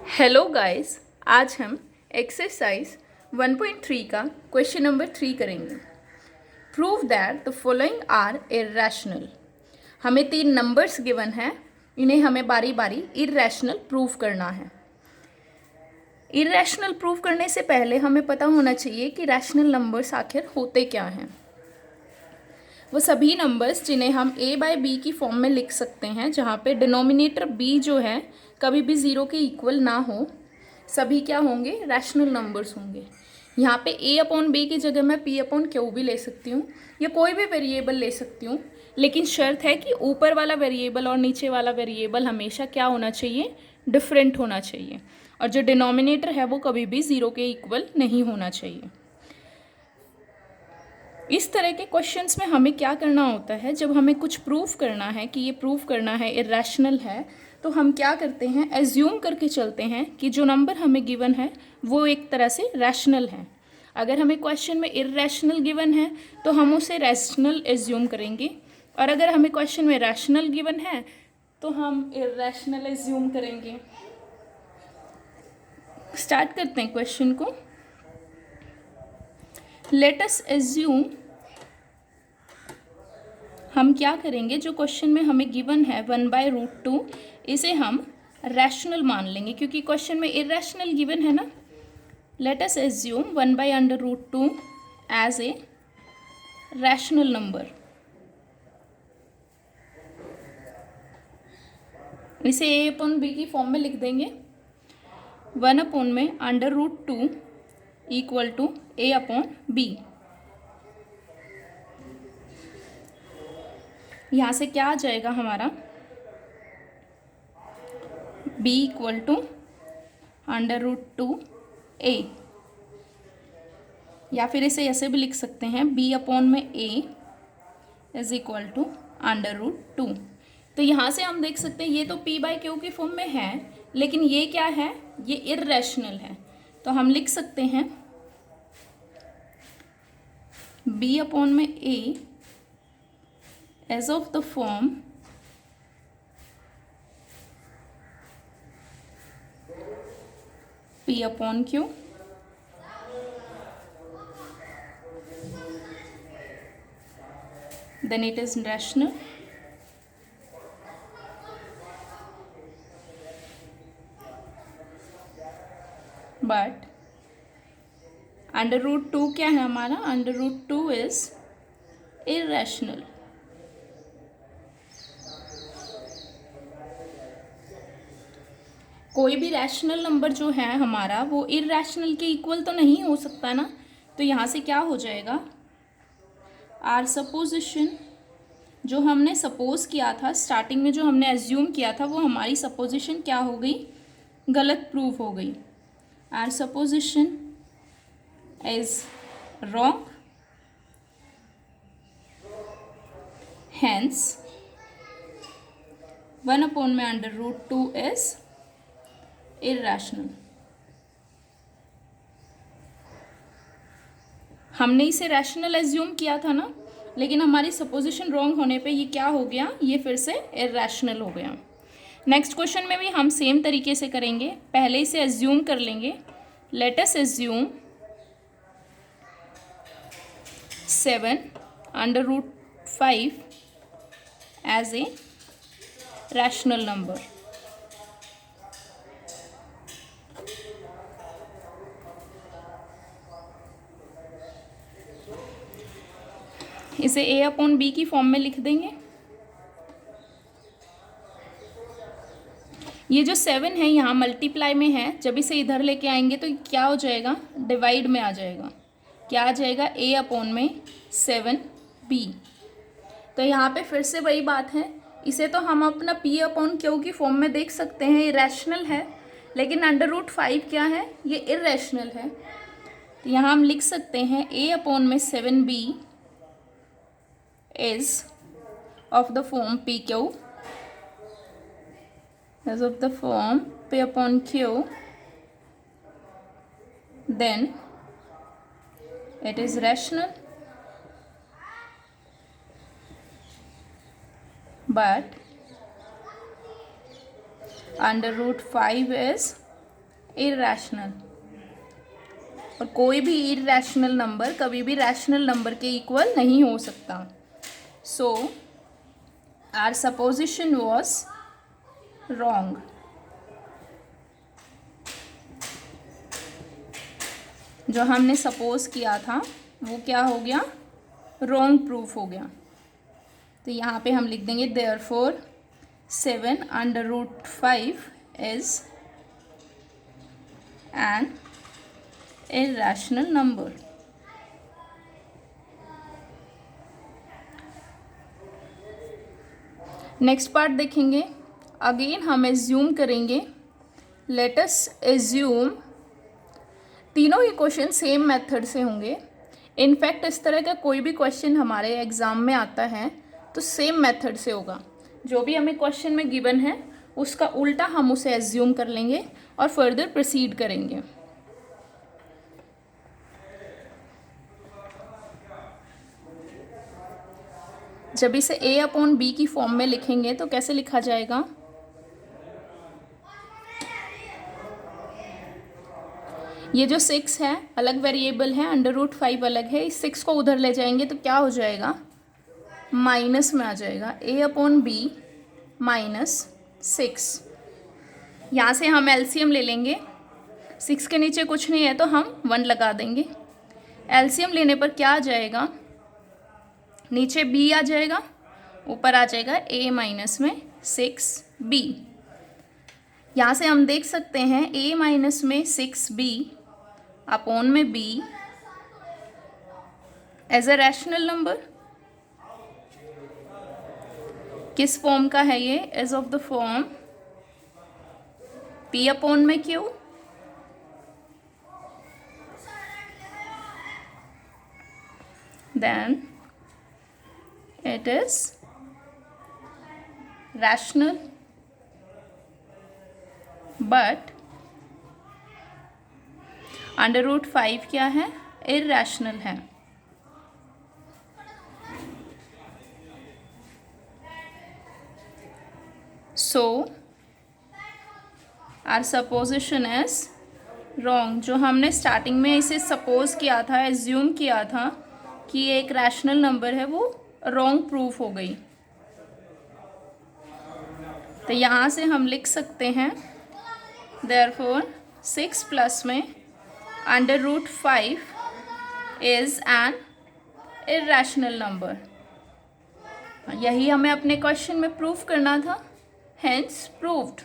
Hello guys, आज हम exercise 1.3 का क्वेश्चन नंबर 3 करेंगे। Prove that the following are irrational. हमें 3 नंबर्स गिवन हैं, इन्हें हमें बारी बारी इर्रेशनल प्रूव करना है। इर्रेशनल प्रूव करने से पहले हमें पता होना चाहिए कि रैशनल नंबर्स आखिर होते क्या हैं। वो सभी नंबर्स जिन्हें हम a बाय बी की फॉर्म में लिख सकते हैं, जहाँ पे डिनोमिनेटर b जो है कभी भी 0 के इक्वल ना हो, सभी क्या होंगे, रैशनल नंबर्स होंगे। यहाँ पे a अपॉन बी की जगह मैं p अपॉन क्यू भी ले सकती हूँ या कोई भी वेरिएबल ले सकती हूँ, लेकिन शर्त है कि ऊपर वाला वेरिएबल और नीचे वाला वेरिएबल हमेशा क्या होना चाहिए, डिफरेंट होना चाहिए, और जो डिनोमिनेटर है वो कभी भी 0 के इक्वल नहीं होना चाहिए। इस तरह के क्वेश्चंस में हमें क्या करना होता है, जब हमें कुछ प्रूफ करना है कि ये प्रूफ करना है इर्रेशनल है, तो हम क्या करते हैं, एज्यूम करके चलते हैं कि जो नंबर हमें गिवन है वो एक तरह से रैशनल है। अगर हमें क्वेश्चन में इर्रेशनल गिवन है तो हम उसे रैशनल एज्यूम करेंगे, और अगर हमें क्वेश्चन में रैशनल गिवन है तो हम इर्रेशनल एज्यूम करेंगे। स्टार्ट करते हैं क्वेश्चन को। लेट अस एज्यूम, हम क्या करेंगे, जो क्वेश्चन में हमें गिवन है 1/√2, इसे हम रैशनल मान लेंगे क्योंकि क्वेश्चन में इर्रेशनल गिवन है ना। Let us assume 1/√2 as a rational number. इसे a अपॉन बी की फॉर्म में लिख देंगे। 1 अपॉन में √2 equal to a upon b. यहाँ से क्या आ जाएगा हमारा, b इक्वल टू √2a, या फिर इसे ऐसे भी लिख सकते हैं, b अपॉन में a इज इक्वल टू √2। तो यहाँ से हम देख सकते हैं ये तो p/q की फॉर्म में है, लेकिन ये क्या है, ये इर्रेशनल है। तो हम लिख सकते हैं b अपॉन में a as of the form p upon q, then it is rational, but √2 क्या है हमारा, √2 इज irrational। कोई भी रैशनल नंबर जो है हमारा वो इर्रेशनल के इक्वल तो नहीं हो सकता ना। तो यहाँ से क्या हो जाएगा, आर सपोजिशन, जो हमने सपोज किया था स्टार्टिंग में, जो हमने एज्यूम किया था, वो हमारी सपोजिशन क्या हो गई, गलत प्रूव हो गई। Our supposition is wrong, hence 1 upon में √2 इज इर्रेशनल। हमने इसे रैशनल एज्यूम किया था ना, लेकिन हमारी सपोजिशन रॉन्ग होने पे ये क्या हो गया, ये फिर से इर्रेशनल हो गया। नेक्स्ट क्वेश्चन में भी हम सेम तरीके से करेंगे। पहले इसे एज्यूम कर लेंगे। Let us assume 7/5 as a rational number. इसे a अपॉन बी की फॉर्म में लिख देंगे। ये जो 7 है यहाँ मल्टीप्लाई में है, जब इसे इधर लेके आएंगे तो क्या हो जाएगा, डिवाइड में आ जाएगा। क्या आ जाएगा, a अपॉन में 7b। तो यहाँ पे फिर से वही बात है, इसे तो हम अपना p अपॉन क्यू की फॉर्म में देख सकते हैं, ये रैशनल है, लेकिन √5 क्या है, ये इर्रेशनल है। तो यहाँ हम लिख सकते हैं a अपॉन में 7b is of the form pq, is of the form p upon q, then it is rational, but √5 is irrational, और कोई भी इरैशनल नंबर कभी भी रैशनल नंबर के इक्वल नहीं हो सकता. So our supposition was wrong. जो हमने सपोज किया था वो क्या हो गया, रॉन्ग प्रूफ हो गया. तो यहाँ पे हम लिख देंगे therefore 7/5 is an irrational number. Next part देखेंगे. अगेन हम एज्यूम करेंगे. लेट अस एज्यूम, तीनों ही क्वेश्चन सेम मेथड से होंगे. इनफैक्ट इस तरह का कोई भी क्वेश्चन हमारे एग्ज़ाम में आता है तो सेम मेथड से होगा. जो भी हमें क्वेश्चन में गिवन है उसका उल्टा हम उसे एज्यूम कर लेंगे और फर्दर प्रोसीड करेंगे. जब इसे a/b की फॉर्म में लिखेंगे तो कैसे लिखा जाएगा. ये जो 6 है अलग वेरिएबल है, √5 अलग है. इस 6 को उधर ले जाएंगे तो क्या हो जाएगा, माइनस में आ जाएगा. a/b -6. यहाँ से हम एलसीएम ले लेंगे. 6 के नीचे कुछ नहीं है तो हम 1 लगा देंगे. एलसीएम लेने पर क्या आ जाएगा, नीचे b आ जाएगा, ऊपर आ जाएगा a माइनस में 6b. यहाँ से हम देख सकते हैं a माइनस में 6b अपॉन में b as a rational number. किस फॉर्म का है ये, as of the form p upon में q. Then it is rational, but √5 क्या है, irrational है. So our supposition is wrong. जो हमने स्टार्टिंग में इसे सपोज किया था, एज्यूम किया था कि ये एक रैशनल नंबर है, वो रॉन्ग प्रूफ हो गई. तो यहाँ से हम लिख सकते हैं देयरफॉर 6 प्लस में √5 इज एन इरैशनल नंबर. यही हमें अपने क्वेश्चन में प्रूफ करना था, हेंस प्रूव्ड.